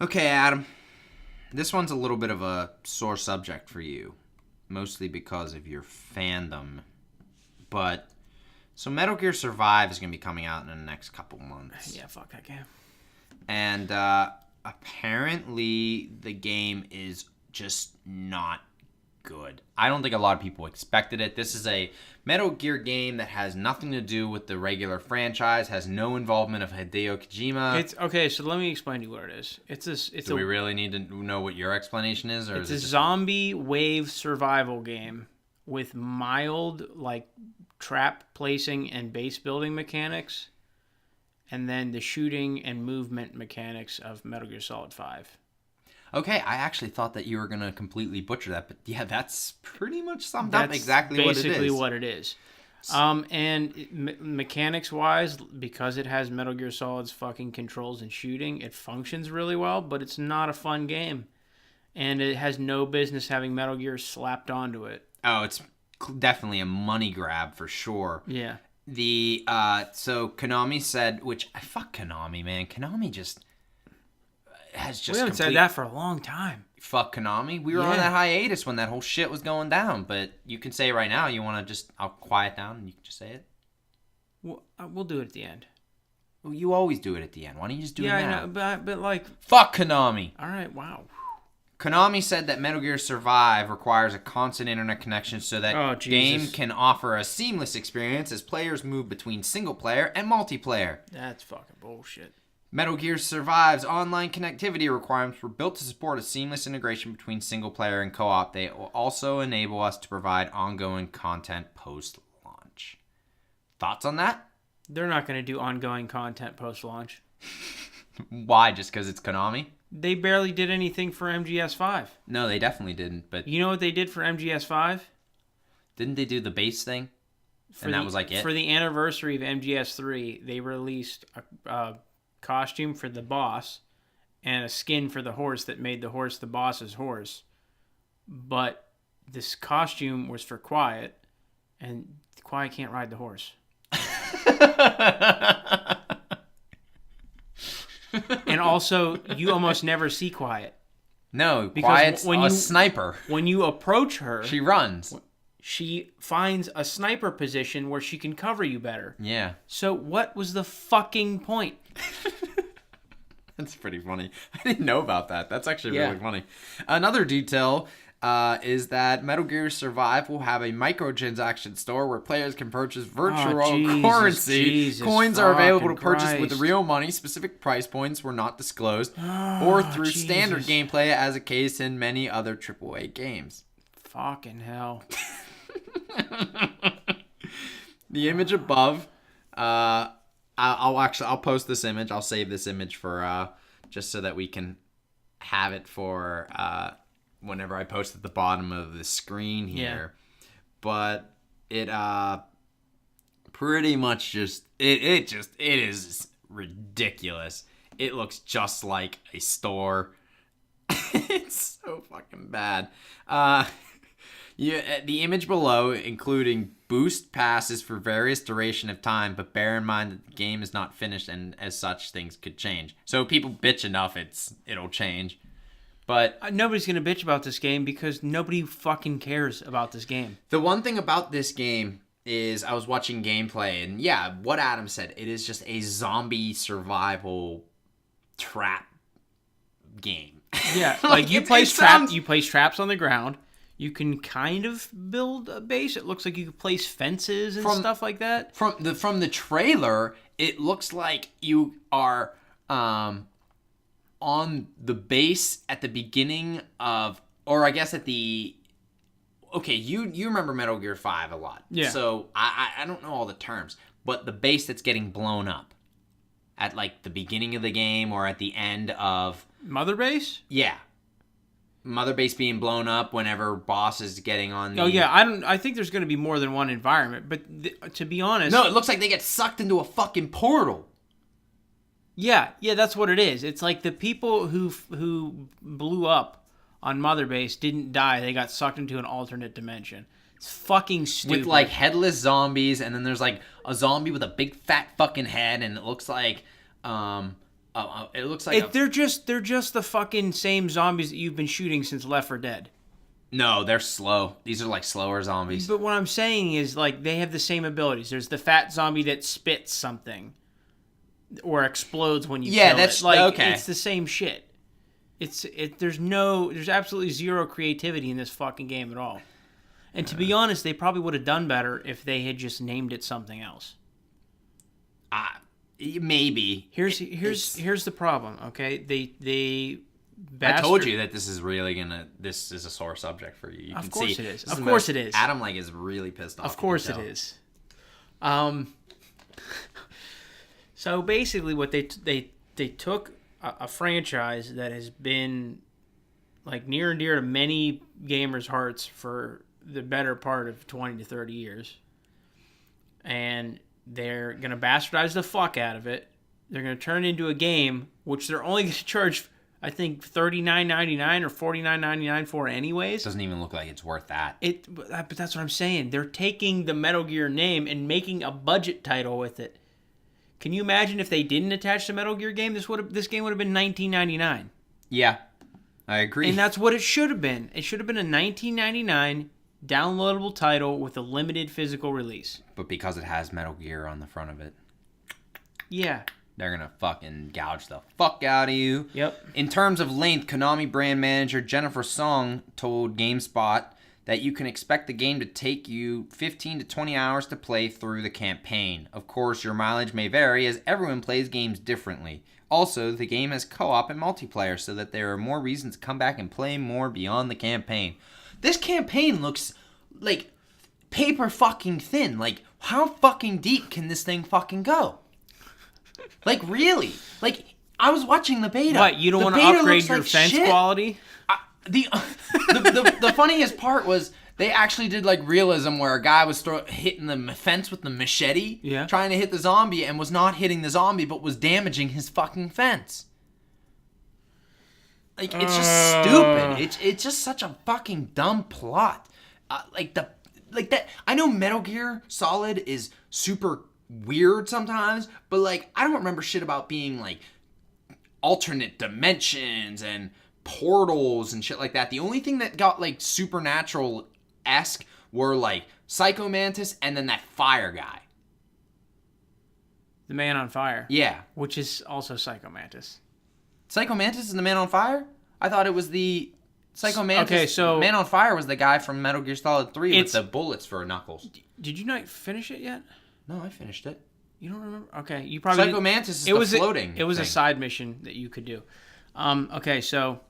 Okay, Adam. This one's a little bit of a sore subject for you, mostly because of your fandom. But so Metal Gear Survive is going to be coming out in the next couple months. Yeah, fuck that game. And apparently the game is just not good. I don't think a lot of people expected it. This is a Metal Gear game that has nothing to do with the regular franchise, has no involvement of Hideo Kojima. It's okay. So let me explain to you what it is. Do we really need to know what your explanation is, or it's is a it zombie wave survival game with mild trap placing and base building mechanics, and then the shooting and movement mechanics of Metal Gear Solid 5. Okay, I actually thought that you were going to completely butcher that, but yeah, that's pretty much summed up exactly what it is. Basically what it is. And mechanics-wise, because it has Metal Gear Solid's fucking controls and shooting, it functions really well, but it's not a fun game. And it has no business having Metal Gear slapped onto it. Oh, it's definitely a money grab for sure. Yeah. So Konami said, fuck Konami, man. Konami just has just we haven't said that for a long time. Fuck Konami. We were on that hiatus when that whole shit was going down, but you can say it right now. You want to I'll quiet down and you can just say it. We'll do it at the end. Well, you always do it at the end. Why don't you just do it now? Yeah, I know, but like... Fuck Konami. All right, wow. Konami said that Metal Gear Survive requires a constant internet connection so that game can offer a seamless experience as players move between single player and multiplayer. That's fucking bullshit. Metal Gear Survive's online connectivity requirements were built to support a seamless integration between single player and co-op. They will also enable us to provide ongoing content post-launch. Thoughts on that? They're not going to do ongoing content post-launch. Why? Just because it's Konami? They barely did anything for MGS5. No, they definitely didn't. But you know what they did for MGS5? Didn't they do the base thing? That was like it? For the anniversary of MGS3, they released a costume for the boss and a skin for the horse that made the horse the boss's horse. But this costume was for Quiet, and Quiet can't ride the horse. And also, you almost never see Quiet. No, Quiet's a sniper. When you approach her... She runs. She finds a sniper position where she can cover you better. Yeah. So what was the fucking point? That's pretty funny. I didn't know about that. That's actually really funny. Another detail is that Metal Gear Survive will have a microtransaction store where players can purchase virtual currency. Coins are available to purchase with real money. Specific price points were not disclosed, or through standard gameplay, as a case in many other AAA games. Fucking hell. The image above, I'll post this image. I'll save this image for just so that we can have it for whenever I post at the bottom of the screen here. Yeah. But it pretty much it is ridiculous. It looks just like a store. It's so fucking bad. The image below, including boost passes for various duration of time, but bear in mind that the game is not finished, and as such, things could change. So if people bitch enough, it'll change. But nobody's gonna bitch about this game because nobody fucking cares about this game. The one thing about this game is I was watching gameplay, and yeah, what Adam said, it is just a zombie survival trap game. Yeah, like you place traps on the ground. You can kind of build a base. It looks like you can place fences and stuff like that. From the trailer, it looks like you are on the base at the beginning of, or I guess at the. Okay, you remember Metal Gear 5 a lot. Yeah. So I don't know all the terms, but the base that's getting blown up at like the beginning of the game or at the end of Mother Base? Yeah. Mother Base being blown up whenever boss is getting on the... Oh, yeah. I think there's going to be more than one environment, but to be honest... No, it looks like they get sucked into a fucking portal. Yeah, that's what it is. It's like the people who blew up on Mother Base didn't die. They got sucked into an alternate dimension. It's fucking stupid. With, like, headless zombies, and then there's, like, a zombie with a big fat fucking head, and it looks like... It looks like they're just the fucking same zombies that you've been shooting since Left 4 Dead. No, they're slow. These are like slower zombies. But what I'm saying is, like, they have the same abilities. There's the fat zombie that spits something or explodes when you kill that's it. Like, okay. It's the same shit. There's absolutely zero creativity in this fucking game at all. And to be honest, they probably would have done better if they had just named it something else. Maybe. Here's the problem. Okay, I told you that this is really this is a sore subject for you. Of course it is. Of course it is. Adam is really pissed off. Of course it is. So basically, what they took a franchise that has been like near and dear to many gamers' hearts for the better part of 20 to 30 years, and they're gonna bastardize the fuck out of it. They're gonna turn it into a game which they're only gonna charge, I think, $39.99 or $49.99 for anyways. Doesn't even look like it's worth that. But that's what I'm saying. They're taking the Metal Gear name and making a budget title with it. Can you imagine if they didn't attach the Metal Gear game? This game would have been $19.99. Yeah, I agree. And that's what it should have been. It should have been a $19.99 downloadable title with a limited physical release. But because it has Metal Gear on the front of it. Yeah. They're going to fucking gouge the fuck out of you. Yep. In terms of length, Konami brand manager Jennifer Song told GameSpot that you can expect the game to take you 15 to 20 hours to play through the campaign. Of course, your mileage may vary as everyone plays games differently. Also, the game has co-op and multiplayer so that there are more reasons to come back and play more beyond the campaign. This campaign looks like paper fucking thin. Like, how fucking deep can this thing fucking go? Like, really? Like, I was watching the beta. What, you don't want to upgrade your fence quality? The funniest part was they actually did like realism where a guy was hitting the fence with the machete, trying to hit the zombie, and was not hitting the zombie but was damaging his fucking fence. Like, it's just stupid. It's just such a fucking dumb plot. Like that. I know Metal Gear Solid is super weird sometimes, but like I don't remember shit about being like alternate dimensions and portals and shit like that. The only thing that got like supernatural-esque were like Psycho Mantis and then that fire guy. The Man on Fire. Yeah. Which is also Psycho Mantis. Psycho Mantis is the Man on Fire? I thought it was the Psycho Mantis. Okay, so Man on Fire was the guy from Metal Gear Solid 3 with the bullets for Knuckles. Did you not finish it yet? No, I finished it. You don't remember? Okay, you probably... Psycho Mantis is the floating It was thing. a side mission that you could do. Okay, so...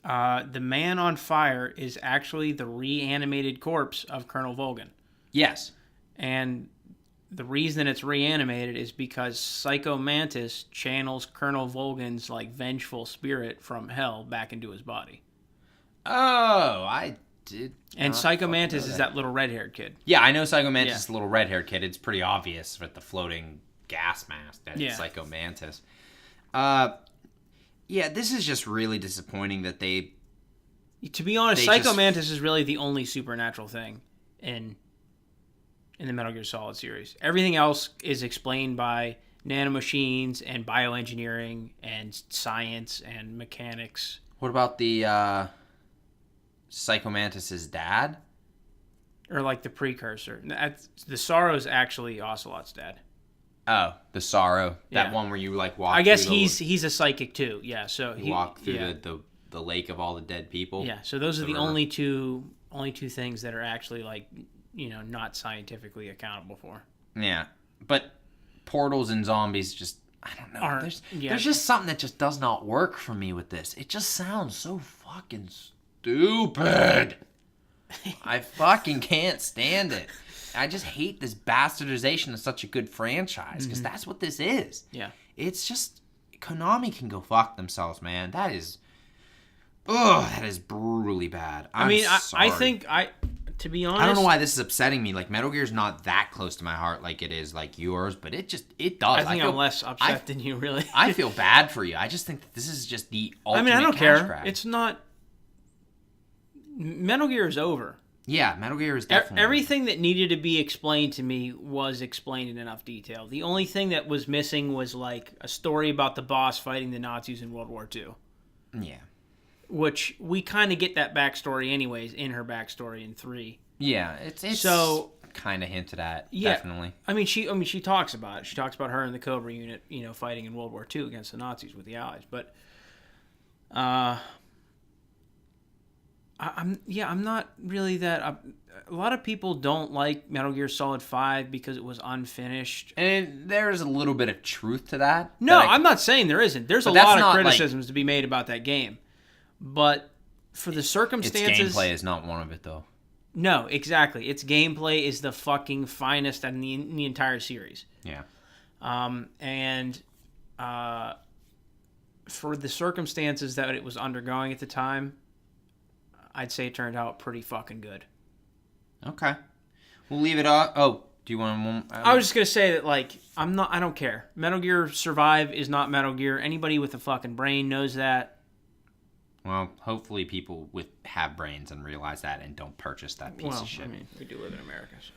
the Man on Fire is actually the reanimated corpse of Colonel Volgin. Yes. And the reason it's reanimated is because Psycho Mantis channels Colonel Volgin's like vengeful spirit from hell back into his body. Oh, I did. And Psycho Mantis is that little red-haired kid. Yeah, I know Psycho Mantis is the little red-haired kid. It's pretty obvious with the floating gas mask that it's Psycho Mantis. Yeah, this is just really disappointing that they... To be honest, Psycho Mantis is really the only supernatural thing in the Metal Gear Solid series. Everything else is explained by nanomachines and bioengineering and science and mechanics. What about the Psycho Mantis' dad? Or like the precursor. The Sorrow's actually Ocelot's dad. Oh, the Sorrow. That one where you like walk I guess he's a psychic too. Yeah, so he walk through the lake of all the dead people. Yeah, so those are the only two things that are actually like, not scientifically accountable for. Yeah. But portals and zombies just I don't know. There's just something that just does not work for me with this. It just sounds so fucking stupid. I fucking can't stand it. I just hate this bastardization of such a good franchise because that's what this is. Yeah. It's just Konami can go fuck themselves, man. That is brutally bad. I think to be honest, I don't know why this is upsetting me. Like Metal Gear's not that close to my heart like it is like yours, but it does. I think I'm less upset than you, really. I feel bad for you. I just think that this is just the ultimate I don't care. grab. It's not. Metal Gear is over. Yeah, Metal Gear is definitely... Everything that needed to be explained to me was explained in enough detail. The only thing that was missing was, like, a story about the boss fighting the Nazis in World War II. Yeah. Which, we kind of get that backstory anyways, in her backstory in 3. Yeah, it's so kind of hinted at, yeah, definitely. I mean, she talks about it. She talks about her and the Cobra unit, fighting in World War II against the Nazis with the Allies. But, I'm not really that. A lot of people don't like Metal Gear Solid 5 because it was unfinished. And there's a little bit of truth to that. No, I'm not saying there isn't. There's a lot of criticisms to be made about that game. But for the circumstances... Its gameplay is not one of it, though. No, exactly. Its gameplay is the fucking finest in the entire series. Yeah. And for the circumstances that it was undergoing at the time, I'd say it turned out pretty fucking good. Okay. We'll leave it off. Oh, do you want to... I was just going to say that, like, I don't care. Metal Gear Survive is not Metal Gear. Anybody with a fucking brain knows that. Well, hopefully people have brains and realize that and don't purchase that piece of shit. I mean, we do live in America, so.